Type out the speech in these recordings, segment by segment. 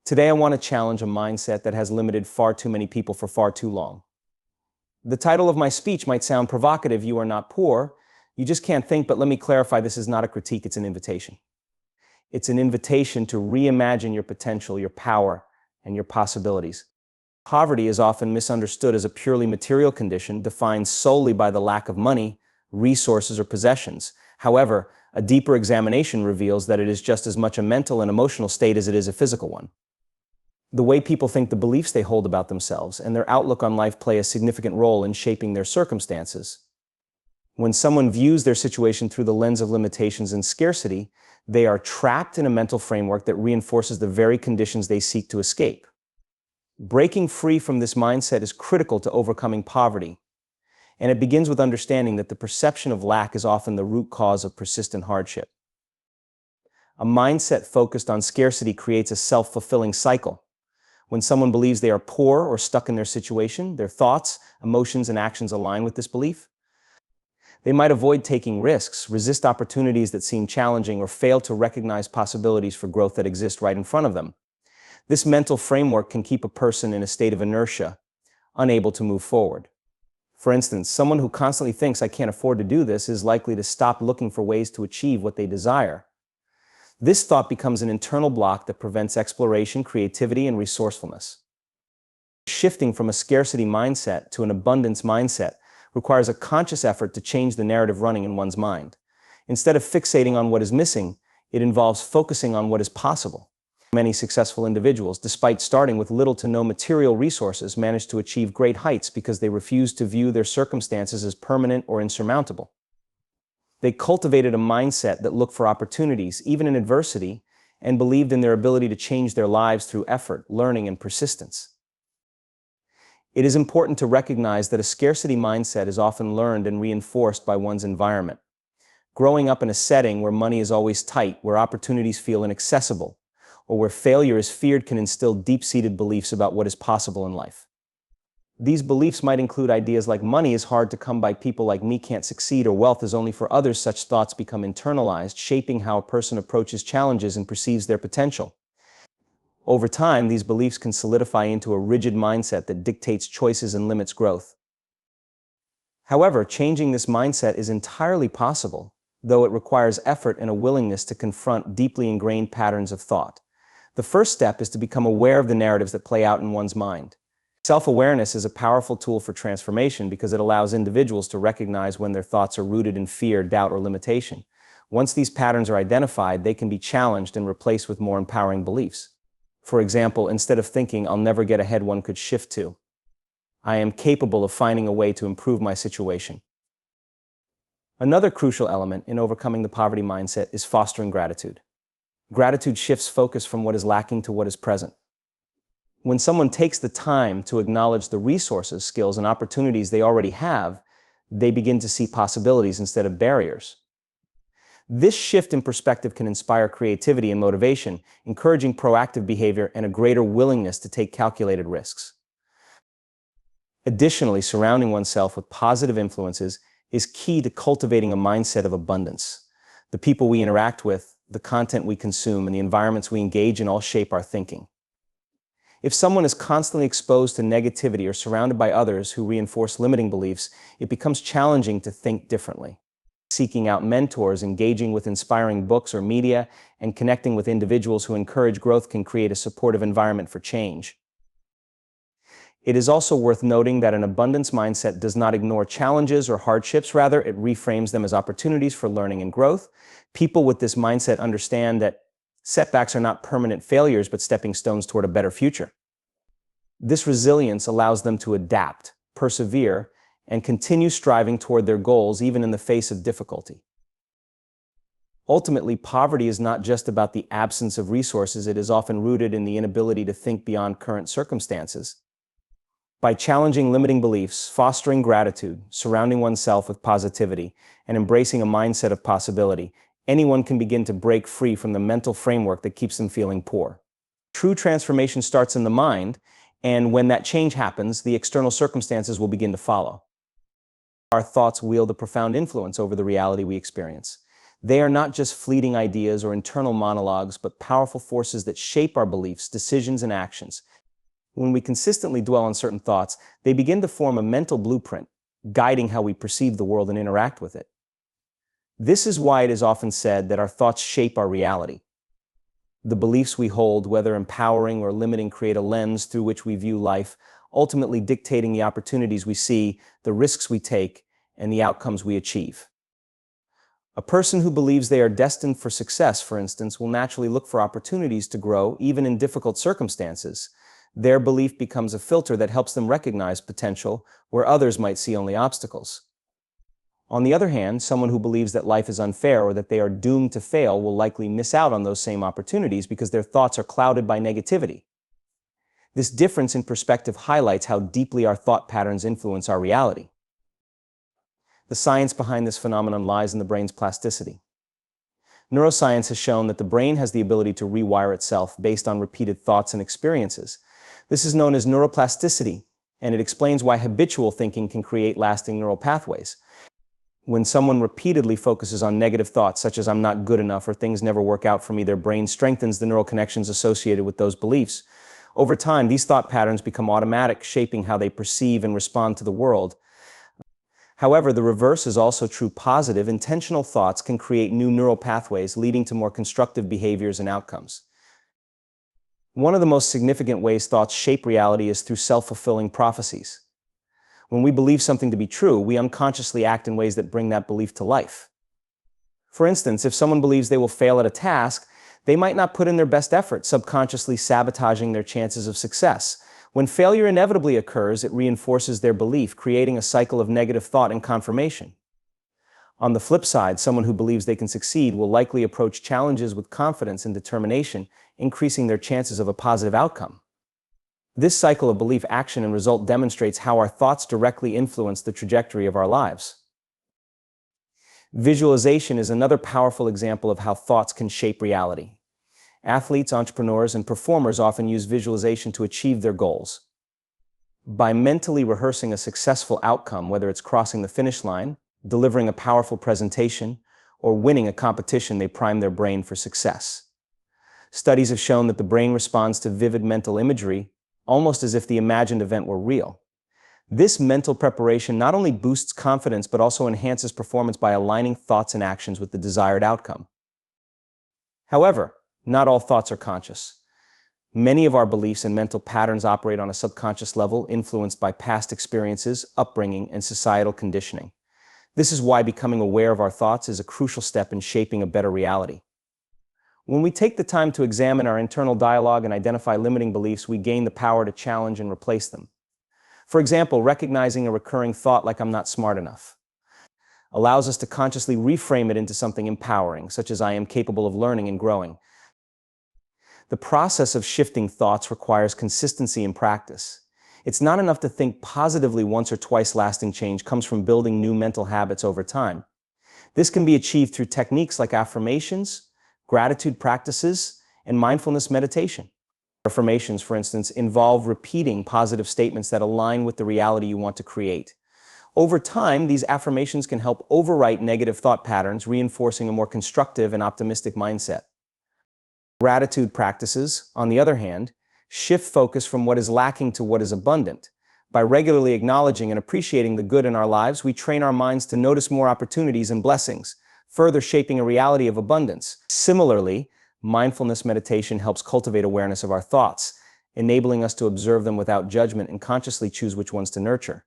Today I want to challenge a mindset that has limited far too many people for far too long. The title of my speech might sound provocative: you are not poor, you just can't think, but let me clarify, this is not a critique, it's an invitation. It's an invitation to reimagine your potential, your power, and your possibilities. Poverty is often misunderstood as a purely material condition defined solely by the lack of money, resources, or possessions. However, a deeper examination reveals that it is just as much a mental and emotional state as it is a physical one. The way people think, the beliefs they hold about themselves, and their outlook on life play a significant role in shaping their circumstances. When someone views their situation through the lens of limitations and scarcity, they are trapped in a mental framework that reinforces the very conditions they seek to escape. Breaking free from this mindset is critical to overcoming poverty, and it begins with understanding that the perception of lack is often the root cause of persistent hardship. A mindset focused on scarcity creates a self-fulfilling cycle. When someone believes they are poor or stuck in their situation, their thoughts, emotions, and actions align with this belief. They might avoid taking risks, resist opportunities that seem challenging, or fail to recognize possibilities for growth that exist right in front of them. This mental framework can keep a person in a state of inertia, unable to move forward. For instance, someone who constantly thinks, "I can't afford to do this," is likely to stop looking for ways to achieve what they desire. This thought becomes an internal block that prevents exploration, creativity, and resourcefulness. Shifting from a scarcity mindset to an abundance mindset requires a conscious effort to change the narrative running in one's mind. Instead of fixating on what is missing, it involves focusing on what is possible. Many successful individuals, despite starting with little to no material resources, manage to achieve great heights because they refuse to view their circumstances as permanent or insurmountable. They cultivated a mindset that looked for opportunities, even in adversity, and believed in their ability to change their lives through effort, learning, and persistence. It is important to recognize that a scarcity mindset is often learned and reinforced by one's environment. Growing up in a setting where money is always tight, where opportunities feel inaccessible, or where failure is feared can instill deep-seated beliefs about what is possible in life. These beliefs might include ideas like money is hard to come by, people like me can't succeed, or wealth is only for others. Such thoughts become internalized, shaping how a person approaches challenges and perceives their potential. Over time, these beliefs can solidify into a rigid mindset that dictates choices and limits growth. However, changing this mindset is entirely possible, though it requires effort and a willingness to confront deeply ingrained patterns of thought. The first step is to become aware of the narratives that play out in one's mind. Self-awareness is a powerful tool for transformation because it allows individuals to recognize when their thoughts are rooted in fear, doubt, or limitation. Once these patterns are identified, they can be challenged and replaced with more empowering beliefs. For example, instead of thinking, "I'll never get ahead," one could shift to, "I am capable of finding a way to improve my situation." Another crucial element in overcoming the poverty mindset is fostering gratitude. Gratitude shifts focus from what is lacking to what is present. When someone takes the time to acknowledge the resources, skills, and opportunities they already have, they begin to see possibilities instead of barriers. This shift in perspective can inspire creativity and motivation, encouraging proactive behavior and a greater willingness to take calculated risks. Additionally, surrounding oneself with positive influences is key to cultivating a mindset of abundance. The people we interact with, the content we consume, and the environments we engage in all shape our thinking. If someone is constantly exposed to negativity or surrounded by others who reinforce limiting beliefs, it becomes challenging to think differently. Seeking out mentors, engaging with inspiring books or media, and connecting with individuals who encourage growth can create a supportive environment for change. It is also worth noting that an abundance mindset does not ignore challenges or hardships. Rather, it reframes them as opportunities for learning and growth. People with this mindset understand that setbacks are not permanent failures, but stepping stones toward a better future. This resilience allows them to adapt, persevere, and continue striving toward their goals even in the face of difficulty. Ultimately, poverty is not just about the absence of resources. It is often rooted in the inability to think beyond current circumstances. By challenging limiting beliefs, fostering gratitude, surrounding oneself with positivity, and embracing a mindset of possibility, anyone can begin to break free from the mental framework that keeps them feeling poor. True transformation starts in the mind, and when that change happens, the external circumstances will begin to follow. Our thoughts wield a profound influence over the reality we experience. They are not just fleeting ideas or internal monologues, but powerful forces that shape our beliefs, decisions, and actions. When we consistently dwell on certain thoughts, they begin to form a mental blueprint, guiding how we perceive the world and interact with it. This is why it is often said that our thoughts shape our reality. The beliefs we hold, whether empowering or limiting, create a lens through which we view life, ultimately dictating the opportunities we see, the risks we take, and the outcomes we achieve. A person who believes they are destined for success, for instance, will naturally look for opportunities to grow, even in difficult circumstances. Their belief becomes a filter that helps them recognize potential where others might see only obstacles. On the other hand, someone who believes that life is unfair or that they are doomed to fail will likely miss out on those same opportunities because their thoughts are clouded by negativity. This difference in perspective highlights how deeply our thought patterns influence our reality. The science behind this phenomenon lies in the brain's plasticity. Neuroscience has shown that the brain has the ability to rewire itself based on repeated thoughts and experiences. This is known as neuroplasticity, and it explains why habitual thinking can create lasting neural pathways. When someone repeatedly focuses on negative thoughts, such as "I'm not good enough" or "things never work out for me," their brain strengthens the neural connections associated with those beliefs. Over time, these thought patterns become automatic, shaping how they perceive and respond to the world. However, the reverse is also true. Positive, intentional thoughts can create new neural pathways, leading to more constructive behaviors and outcomes. One of the most significant ways thoughts shape reality is through self-fulfilling prophecies. When we believe something to be true, we unconsciously act in ways that bring that belief to life. For instance, if someone believes they will fail at a task, they might not put in their best effort, subconsciously sabotaging their chances of success. When failure inevitably occurs, it reinforces their belief, creating a cycle of negative thought and confirmation. On the flip side, someone who believes they can succeed will likely approach challenges with confidence and determination, increasing their chances of a positive outcome. This cycle of belief, action, and result demonstrates how our thoughts directly influence the trajectory of our lives. Visualization is another powerful example of how thoughts can shape reality. Athletes, entrepreneurs, and performers often use visualization to achieve their goals. By mentally rehearsing a successful outcome, whether it's crossing the finish line, delivering a powerful presentation, or winning a competition, they prime their brain for success. Studies have shown that the brain responds to vivid mental imagery almost as if the imagined event were real. This mental preparation not only boosts confidence but also enhances performance by aligning thoughts and actions with the desired outcome. However, not all thoughts are conscious. Many of our beliefs and mental patterns operate on a subconscious level, influenced by past experiences, upbringing, and societal conditioning. This is why becoming aware of our thoughts is a crucial step in shaping a better reality. When we take the time to examine our internal dialogue and identify limiting beliefs, we gain the power to challenge and replace them. For example, recognizing a recurring thought like "I'm not smart enough" allows us to consciously reframe it into something empowering, such as "I am capable of learning and growing." The process of shifting thoughts requires consistency and practice. It's not enough to think positively once or twice. Lasting change comes from building new mental habits over time. This can be achieved through techniques like affirmations, gratitude practices, and mindfulness meditation. Affirmations, for instance, involve repeating positive statements that align with the reality you want to create. Over time, these affirmations can help overwrite negative thought patterns, reinforcing a more constructive and optimistic mindset. Gratitude practices, on the other hand, shift focus from what is lacking to what is abundant. By regularly acknowledging and appreciating the good in our lives, we train our minds to notice more opportunities and blessings, further shaping a reality of abundance. Similarly, mindfulness meditation helps cultivate awareness of our thoughts, enabling us to observe them without judgment and consciously choose which ones to nurture.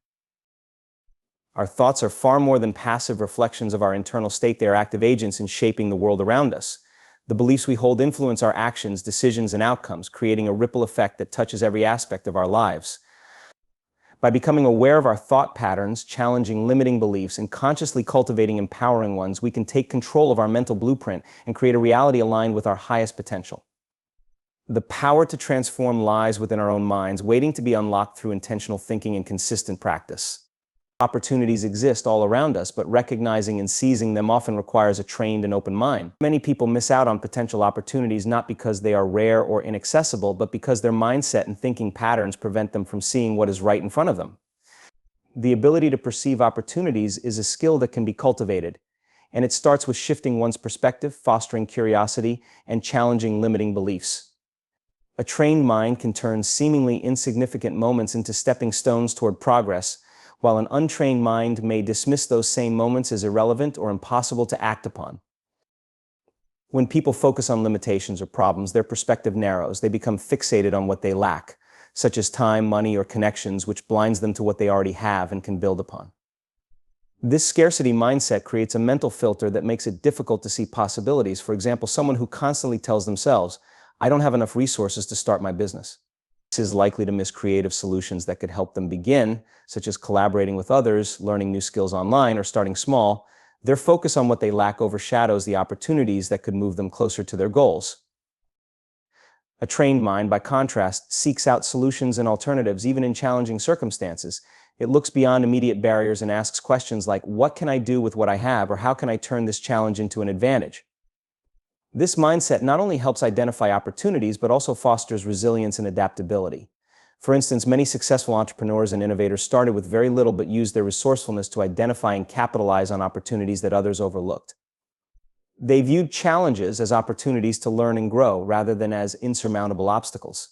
Our thoughts are far more than passive reflections of our internal state. They are active agents in shaping the world around us. The beliefs we hold influence our actions, decisions, and outcomes, creating a ripple effect that touches every aspect of our lives. By becoming aware of our thought patterns, challenging limiting beliefs, and consciously cultivating empowering ones, we can take control of our mental blueprint and create a reality aligned with our highest potential. The power to transform lies within our own minds, waiting to be unlocked through intentional thinking and consistent practice. Opportunities exist all around us, but recognizing and seizing them often requires a trained and open mind. Many people miss out on potential opportunities not because they are rare or inaccessible, but because their mindset and thinking patterns prevent them from seeing what is right in front of them. The ability to perceive opportunities is a skill that can be cultivated, and it starts with shifting one's perspective, fostering curiosity, and challenging limiting beliefs. A trained mind can turn seemingly insignificant moments into stepping stones toward progress, while an untrained mind may dismiss those same moments as irrelevant or impossible to act upon. When people focus on limitations or problems, their perspective narrows. They become fixated on what they lack, such as time, money, or connections, which blinds them to what they already have and can build upon. This scarcity mindset creates a mental filter that makes it difficult to see possibilities. For example, someone who constantly tells themselves, "I don't have enough resources to start my business," is likely to miss creative solutions that could help them begin, such as collaborating with others, learning new skills online, or starting small. Their focus on what they lack overshadows the opportunities that could move them closer to their goals. A trained mind, by contrast, seeks out solutions and alternatives even in challenging circumstances. It looks beyond immediate barriers and asks questions like, "What can I do with what I have?" or "How can I turn this challenge into an advantage?" This mindset not only helps identify opportunities, but also fosters resilience and adaptability. For instance, many successful entrepreneurs and innovators started with very little but used their resourcefulness to identify and capitalize on opportunities that others overlooked. They viewed challenges as opportunities to learn and grow rather than as insurmountable obstacles.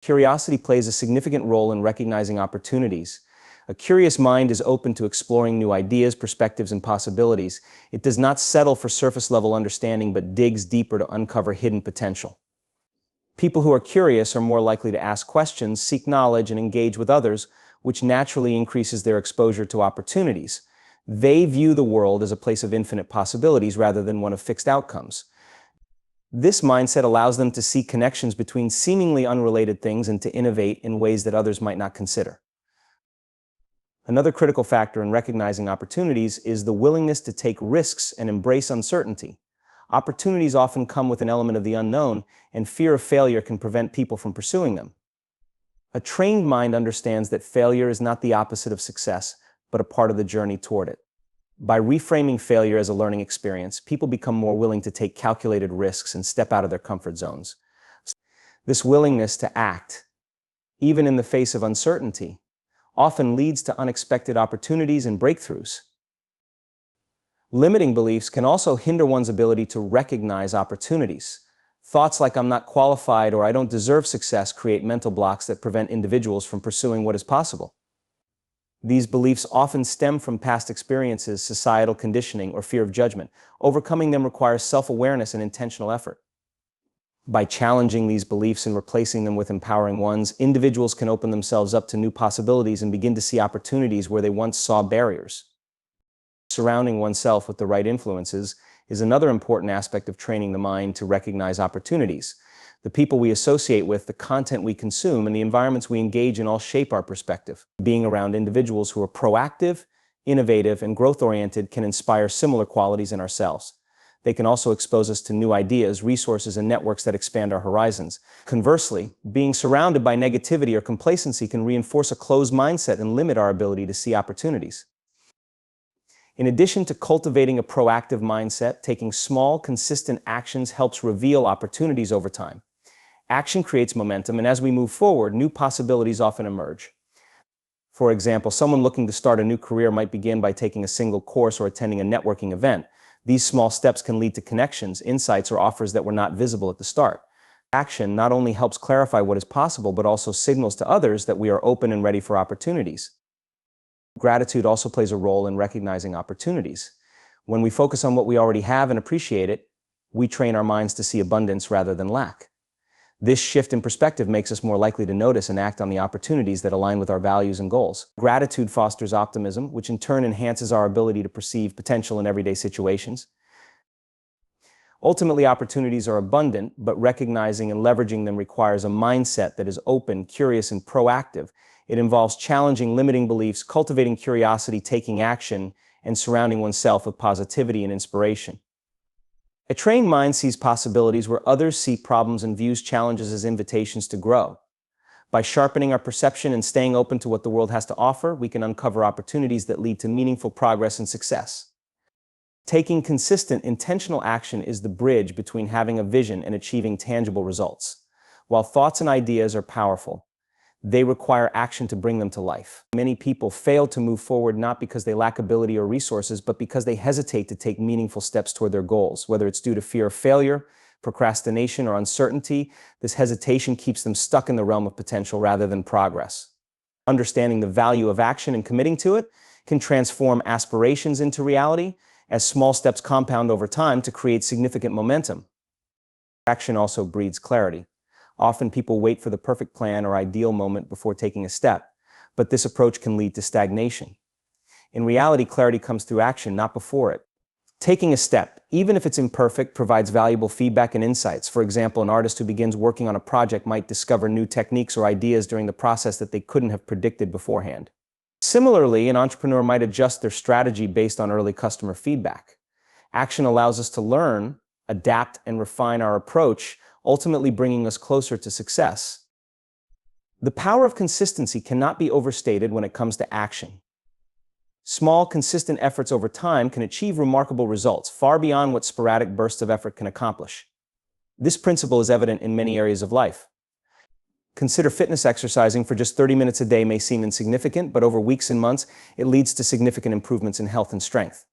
Curiosity plays a significant role in recognizing opportunities. A curious mind is open to exploring new ideas, perspectives, and possibilities. It does not settle for surface-level understanding but digs deeper to uncover hidden potential. People who are curious are more likely to ask questions, seek knowledge, and engage with others, which naturally increases their exposure to opportunities. They view the world as a place of infinite possibilities rather than one of fixed outcomes. This mindset allows them to see connections between seemingly unrelated things and to innovate in ways that others might not consider. Another critical factor in recognizing opportunities is the willingness to take risks and embrace uncertainty. Opportunities often come with an element of the unknown, and fear of failure can prevent people from pursuing them. A trained mind understands that failure is not the opposite of success, but a part of the journey toward it. By reframing failure as a learning experience, people become more willing to take calculated risks and step out of their comfort zones. This willingness to act, even in the face of uncertainty, often leads to unexpected opportunities and breakthroughs. Limiting beliefs can also hinder one's ability to recognize opportunities. Thoughts like "I'm not qualified" or "I don't deserve success" create mental blocks that prevent individuals from pursuing what is possible. These beliefs often stem from past experiences, societal conditioning, or fear of judgment. Overcoming them requires self-awareness and intentional effort. By challenging these beliefs and replacing them with empowering ones, individuals can open themselves up to new possibilities and begin to see opportunities where they once saw barriers. Surrounding oneself with the right influences is another important aspect of training the mind to recognize opportunities. The people we associate with, the content we consume, and the environments we engage in all shape our perspective. Being around individuals who are proactive, innovative, and growth-oriented can inspire similar qualities in ourselves. They can also expose us to new ideas, resources, and networks that expand our horizons. Conversely, being surrounded by negativity or complacency can reinforce a closed mindset and limit our ability to see opportunities. In addition to cultivating a proactive mindset, taking small, consistent actions helps reveal opportunities over time. Action creates momentum, and as we move forward, new possibilities often emerge. For example, someone looking to start a new career might begin by taking a single course or attending a networking event. These small steps can lead to connections, insights, or offers that were not visible at the start. Action not only helps clarify what is possible, but also signals to others that we are open and ready for opportunities. Gratitude also plays a role in recognizing opportunities. When we focus on what we already have and appreciate it, we train our minds to see abundance rather than lack. This shift in perspective makes us more likely to notice and act on the opportunities that align with our values and goals. Gratitude fosters optimism, which in turn enhances our ability to perceive potential in everyday situations. Ultimately, opportunities are abundant, but recognizing and leveraging them requires a mindset that is open, curious, and proactive. It involves challenging limiting beliefs, cultivating curiosity, taking action, and surrounding oneself with positivity and inspiration. A trained mind sees possibilities where others see problems and views challenges as invitations to grow. By sharpening our perception and staying open to what the world has to offer, we can uncover opportunities that lead to meaningful progress and success. Taking consistent, intentional action is the bridge between having a vision and achieving tangible results. While thoughts and ideas are powerful, They require action to bring them to life. Many people fail to move forward not because they lack ability or resources, but because they hesitate to take meaningful steps toward their goals. Whether it's due to fear of failure, procrastination, or uncertainty, this hesitation keeps them stuck in the realm of potential rather than progress. Understanding the value of action and committing to it can transform aspirations into reality, as small steps compound over time to create significant momentum. Action also breeds clarity. Often people wait for the perfect plan or ideal moment before taking a step, but this approach can lead to stagnation. In reality, clarity comes through action, not before it. Taking a step, even if it's imperfect, provides valuable feedback and insights. For example, an artist who begins working on a project might discover new techniques or ideas during the process that they couldn't have predicted beforehand. Similarly, an entrepreneur might adjust their strategy based on early customer feedback. Action allows us to learn, adapt, and refine our approach, ultimately bringing us closer to success. The power of consistency cannot be overstated when it comes to action. Small, consistent efforts over time can achieve remarkable results, far beyond what sporadic bursts of effort can accomplish. This principle is evident in many areas of life. Consider fitness. Exercising for just 30 minutes a day may seem insignificant, but over weeks and months, it leads to significant improvements in health and strength.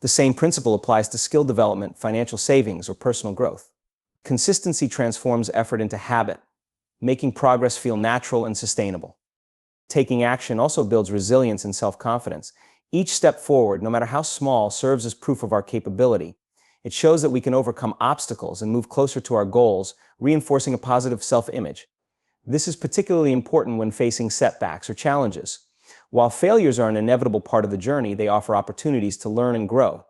The same principle applies to skill development, financial savings, or personal growth. Consistency transforms effort into habit, making progress feel natural and sustainable. Taking action also builds resilience and self-confidence. Each step forward, no matter how small, serves as proof of our capability. It shows that we can overcome obstacles and move closer to our goals, reinforcing a positive self-image. This is particularly important when facing setbacks or challenges. While failures are an inevitable part of the journey, they offer opportunities to learn and grow.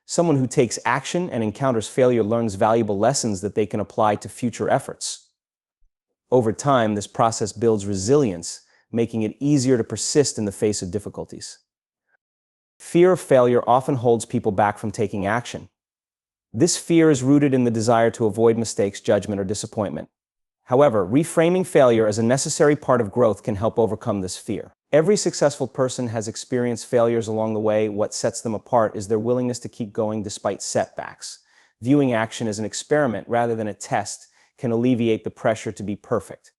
Someone who takes action and encounters failure learns valuable lessons that they can apply to future efforts. Over time, this process builds resilience, making it easier to persist in the face of difficulties. Fear of failure often holds people back from taking action. This fear is rooted in the desire to avoid mistakes, judgment, or disappointment. However, reframing failure as a necessary part of growth can help overcome this fear. Every successful person has experienced failures along the way. What sets them apart is their willingness to keep going despite setbacks. Viewing action as an experiment rather than a test can alleviate the pressure to be perfect.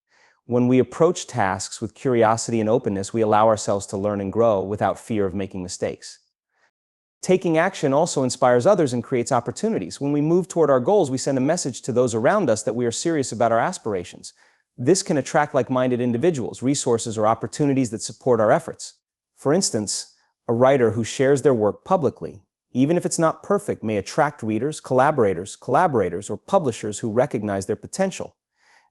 When we approach tasks with curiosity and openness, we allow ourselves to learn and grow without fear of making mistakes. Taking action also inspires others and creates opportunities. When we move toward our goals, we send a message to those around us that we are serious about our aspirations. This can attract like-minded individuals, resources, or opportunities that support our efforts. For instance, a writer who shares their work publicly, even if it's not perfect, may attract readers, collaborators, or publishers who recognize their potential.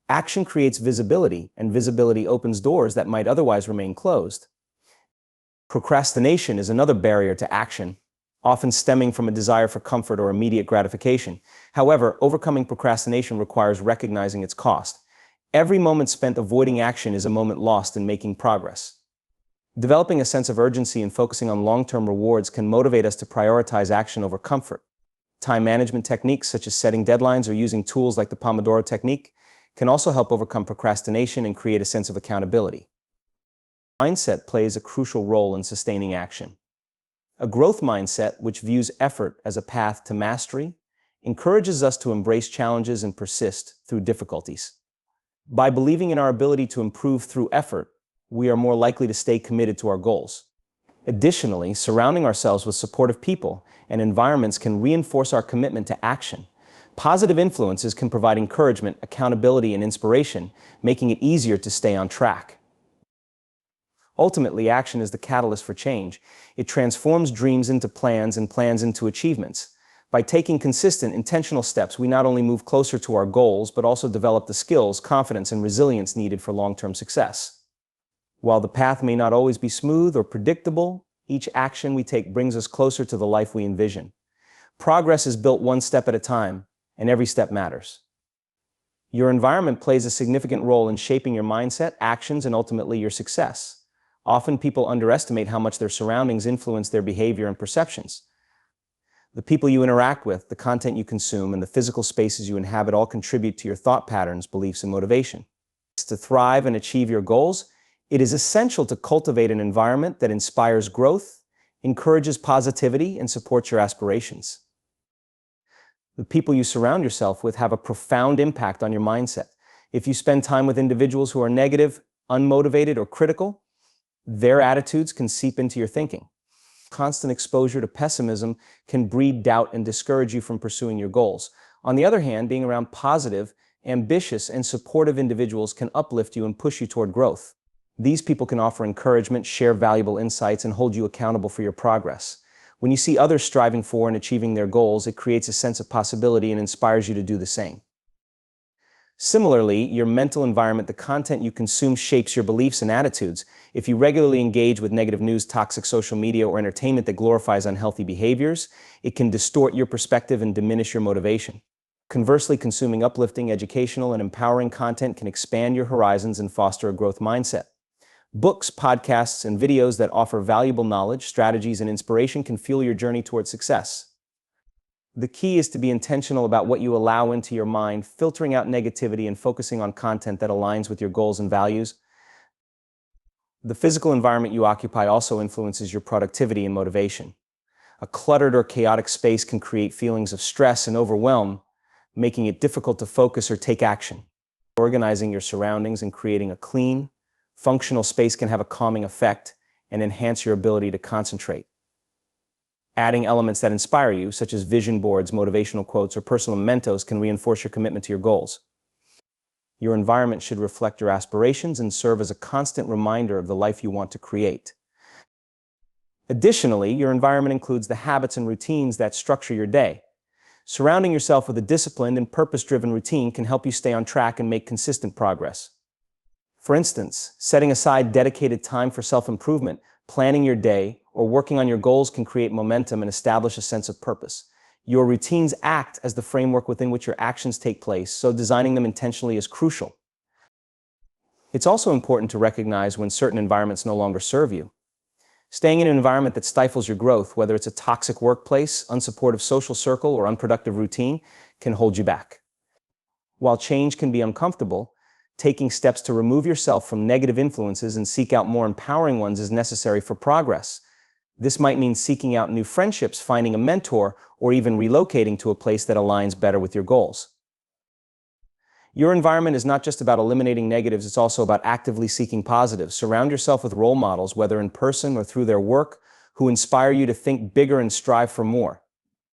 Action creates visibility, and visibility opens doors that might otherwise remain closed. Procrastination is another barrier to action, often stemming from a desire for comfort or immediate gratification. However, overcoming procrastination requires recognizing its cost. Every moment spent avoiding action is a moment lost in making progress. Developing a sense of urgency and focusing on long-term rewards can motivate us to prioritize action over comfort. Time management techniques such as setting deadlines or using tools like the Pomodoro technique can also help overcome procrastination and create a sense of accountability. Mindset plays a crucial role in sustaining action. A growth mindset, which views effort as a path to mastery, encourages us to embrace challenges and persist through difficulties. By believing in our ability to improve through effort, we are more likely to stay committed to our goals. Additionally, surrounding ourselves with supportive people and environments can reinforce our commitment to action. Positive influences can provide encouragement, accountability, and inspiration, making it easier to stay on track. Ultimately, action is the catalyst for change. It transforms dreams into plans and plans into achievements. By taking consistent, intentional steps, we not only move closer to our goals, but also develop the skills, confidence, and resilience needed for long-term success. While the path may not always be smooth or predictable, each action we take brings us closer to the life we envision. Progress is built one step at a time, and every step matters. Your environment plays a significant role in shaping your mindset, actions, and ultimately your success. Often people underestimate how much their surroundings influence their behavior and perceptions. The people you interact with, the content you consume, and the physical spaces you inhabit all contribute to your thought patterns, beliefs, and motivation. To thrive and achieve your goals, it is essential to cultivate an environment that inspires growth, encourages positivity, and supports your aspirations. The people you surround yourself with have a profound impact on your mindset. If you spend time with individuals who are negative, unmotivated, or critical, their attitudes can seep into your thinking. Constant exposure to pessimism can breed doubt and discourage you from pursuing your goals. On the other hand, being around positive, ambitious, and supportive individuals can uplift you and push you toward growth. These people can offer encouragement, share valuable insights, and hold you accountable for your progress. When you see others striving for and achieving their goals, it creates a sense of possibility and inspires you to do the same. Similarly, your mental environment, the content you consume, shapes your beliefs and attitudes. If you regularly engage with negative news, toxic social media, or entertainment that glorifies unhealthy behaviors, it can distort your perspective and diminish your motivation. Conversely, consuming uplifting, educational, and empowering content can expand your horizons and foster a growth mindset. Books, podcasts, and videos that offer valuable knowledge, strategies, and inspiration can fuel your journey toward success. The key is to be intentional about what you allow into your mind, filtering out negativity and focusing on content that aligns with your goals and values. The physical environment you occupy also influences your productivity and motivation. A cluttered or chaotic space can create feelings of stress and overwhelm, making it difficult to focus or take action. Organizing your surroundings and creating a clean, functional space can have a calming effect and enhance your ability to concentrate. Adding elements that inspire you, such as vision boards, motivational quotes, or personal mementos, can reinforce your commitment to your goals. Your environment should reflect your aspirations and serve as a constant reminder of the life you want to create. Additionally, your environment includes the habits and routines that structure your day. Surrounding yourself with a disciplined and purpose-driven routine can help you stay on track and make consistent progress. For instance, setting aside dedicated time for self-improvement, planning your day, or working on your goals can create momentum and establish a sense of purpose. Your routines act as the framework within which your actions take place, so designing them intentionally is crucial. It's also important to recognize when certain environments no longer serve you. Staying in an environment that stifles your growth, whether it's a toxic workplace, unsupportive social circle, or unproductive routine, can hold you back. While change can be uncomfortable, taking steps to remove yourself from negative influences and seek out more empowering ones is necessary for progress. This might mean seeking out new friendships, finding a mentor, or even relocating to a place that aligns better with your goals. Your environment is not just about eliminating negatives, it's also about actively seeking positives. Surround yourself with role models, whether in person or through their work, who inspire you to think bigger and strive for more.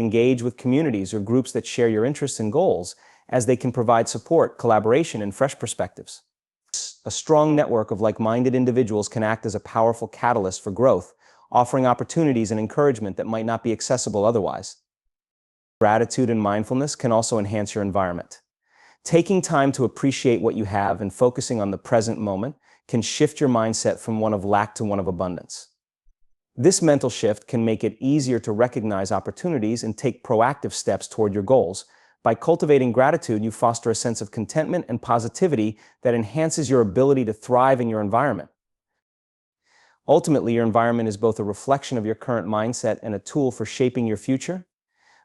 Engage with communities or groups that share your interests and goals, as they can provide support, collaboration, and fresh perspectives. A strong network of like-minded individuals can act as a powerful catalyst for growth, offering opportunities and encouragement that might not be accessible otherwise. Gratitude and mindfulness can also enhance your environment. Taking time to appreciate what you have and focusing on the present moment can shift your mindset from one of lack to one of abundance. This mental shift can make it easier to recognize opportunities and take proactive steps toward your goals. By cultivating gratitude, you foster a sense of contentment and positivity that enhances your ability to thrive in your environment. Ultimately, your environment is both a reflection of your current mindset and a tool for shaping your future.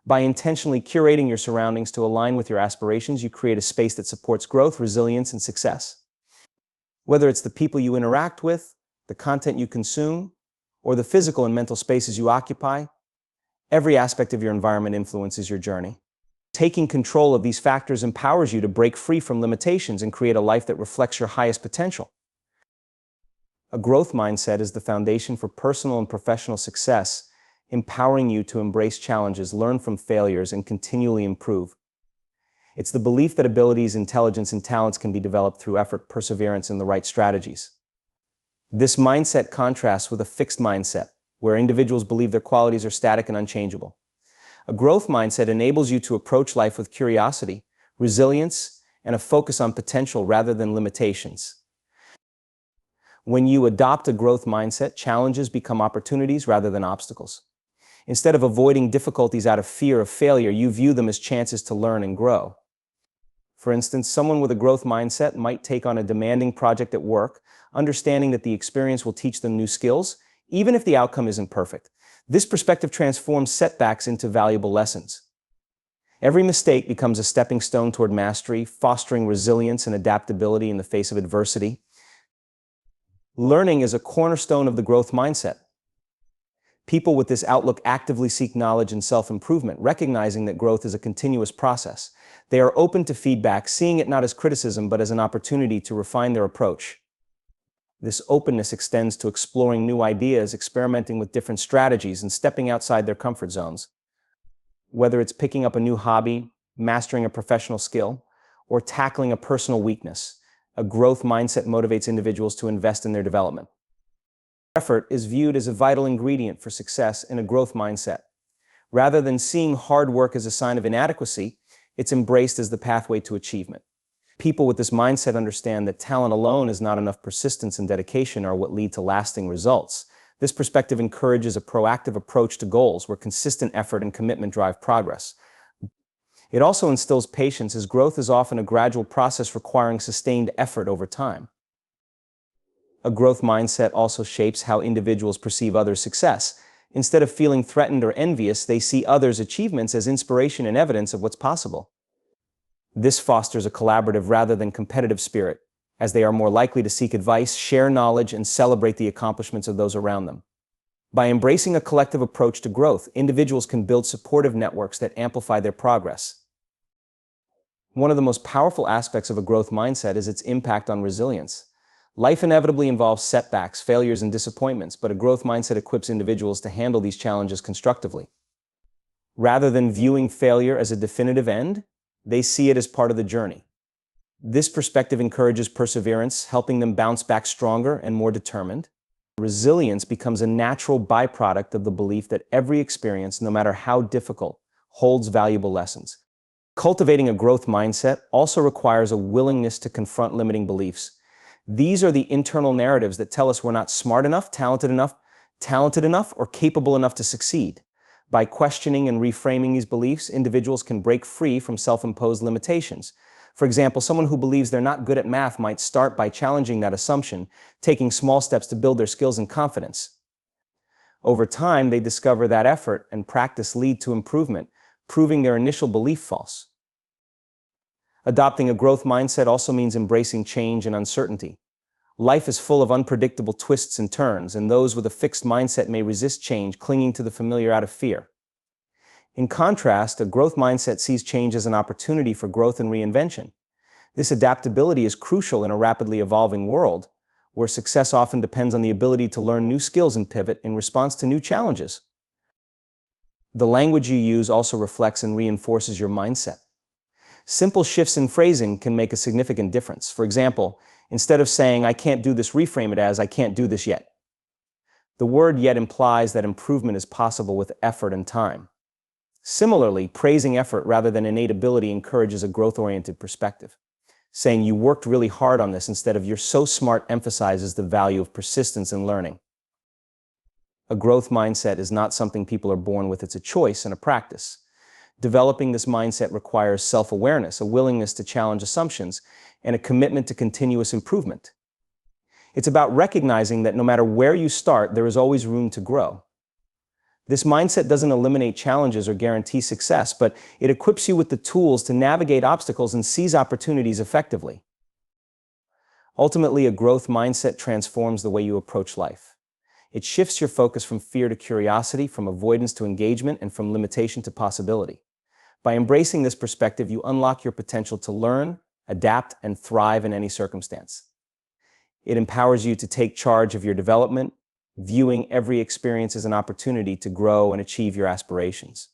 By intentionally curating your surroundings to align with your aspirations, you create a space that supports growth, resilience, and success. Whether it's the people you interact with, the content you consume, or the physical and mental spaces you occupy, every aspect of your environment influences your journey. Taking control of these factors empowers you to break free from limitations and create a life that reflects your highest potential. A growth mindset is the foundation for personal and professional success, empowering you to embrace challenges, learn from failures, and continually improve. It's the belief that abilities, intelligence, and talents can be developed through effort, perseverance, and the right strategies. This mindset contrasts with a fixed mindset, where individuals believe their qualities are static and unchangeable. A growth mindset enables you to approach life with curiosity, resilience, and a focus on potential rather than limitations. When you adopt a growth mindset, challenges become opportunities rather than obstacles. Instead of avoiding difficulties out of fear of failure, you view them as chances to learn and grow. For instance, someone with a growth mindset might take on a demanding project at work, understanding that the experience will teach them new skills, even if the outcome isn't perfect. This perspective transforms setbacks into valuable lessons. Every mistake becomes a stepping stone toward mastery, fostering resilience and adaptability in the face of adversity. Learning is a cornerstone of the growth mindset. People with this outlook actively seek knowledge and self-improvement, recognizing that growth is a continuous process. They are open to feedback, seeing it not as criticism but as an opportunity to refine their approach. This openness extends to exploring new ideas, experimenting with different strategies, and stepping outside their comfort zones. Whether it's picking up a new hobby, mastering a professional skill, or tackling a personal weakness, a growth mindset motivates individuals to invest in their development. Effort is viewed as a vital ingredient for success in a growth mindset. Rather than seeing hard work as a sign of inadequacy, it's embraced as the pathway to achievement. People with this mindset understand that talent alone is not enough. Persistence and dedication are what lead to lasting results. This perspective encourages a proactive approach to goals where consistent effort and commitment drive progress. It also instills patience, as growth is often a gradual process requiring sustained effort over time. A growth mindset also shapes how individuals perceive others' success. Instead of feeling threatened or envious, they see others' achievements as inspiration and evidence of what's possible. This fosters a collaborative rather than competitive spirit, as they are more likely to seek advice, share knowledge, and celebrate the accomplishments of those around them. By embracing a collective approach to growth, individuals can build supportive networks that amplify their progress. One of the most powerful aspects of a growth mindset is its impact on resilience. Life inevitably involves setbacks, failures, and disappointments, but a growth mindset equips individuals to handle these challenges constructively. Rather than viewing failure as a definitive end, they see it as part of the journey. This perspective encourages perseverance, helping them bounce back stronger and more determined. Resilience becomes a natural byproduct of the belief that every experience, no matter how difficult, holds valuable lessons. Cultivating a growth mindset also requires a willingness to confront limiting beliefs. These are the internal narratives that tell us we're not smart enough, talented enough, or capable enough to succeed. By questioning and reframing these beliefs, individuals can break free from self-imposed limitations. For example, someone who believes they're not good at math might start by challenging that assumption, taking small steps to build their skills and confidence. Over time, they discover that effort and practice lead to improvement, proving their initial belief false. Adopting a growth mindset also means embracing change and uncertainty. Life is full of unpredictable twists and turns, and those with a fixed mindset may resist change, clinging to the familiar out of fear. In contrast, a growth mindset sees change as an opportunity for growth and reinvention. This adaptability is crucial in a rapidly evolving world, where success often depends on the ability to learn new skills and pivot in response to new challenges. The language you use also reflects and reinforces your mindset. Simple shifts in phrasing can make a significant difference. For example, instead of saying, "I can't do this," reframe it as, "I can't do this yet." The word "yet" implies that improvement is possible with effort and time. Similarly, praising effort rather than innate ability encourages a growth-oriented perspective. Saying "you worked really hard on this" instead of "you're so smart" emphasizes the value of persistence and learning. A growth mindset is not something people are born with, it's a choice and a practice. Developing this mindset requires self-awareness, a willingness to challenge assumptions, and a commitment to continuous improvement. It's about recognizing that no matter where you start, there is always room to grow. This mindset doesn't eliminate challenges or guarantee success, but it equips you with the tools to navigate obstacles and seize opportunities effectively. Ultimately, a growth mindset transforms the way you approach life. It shifts your focus from fear to curiosity, from avoidance to engagement, and from limitation to possibility. By embracing this perspective, you unlock your potential to learn, adapt, and thrive in any circumstance. It empowers you to take charge of your development, viewing every experience as an opportunity to grow and achieve your aspirations.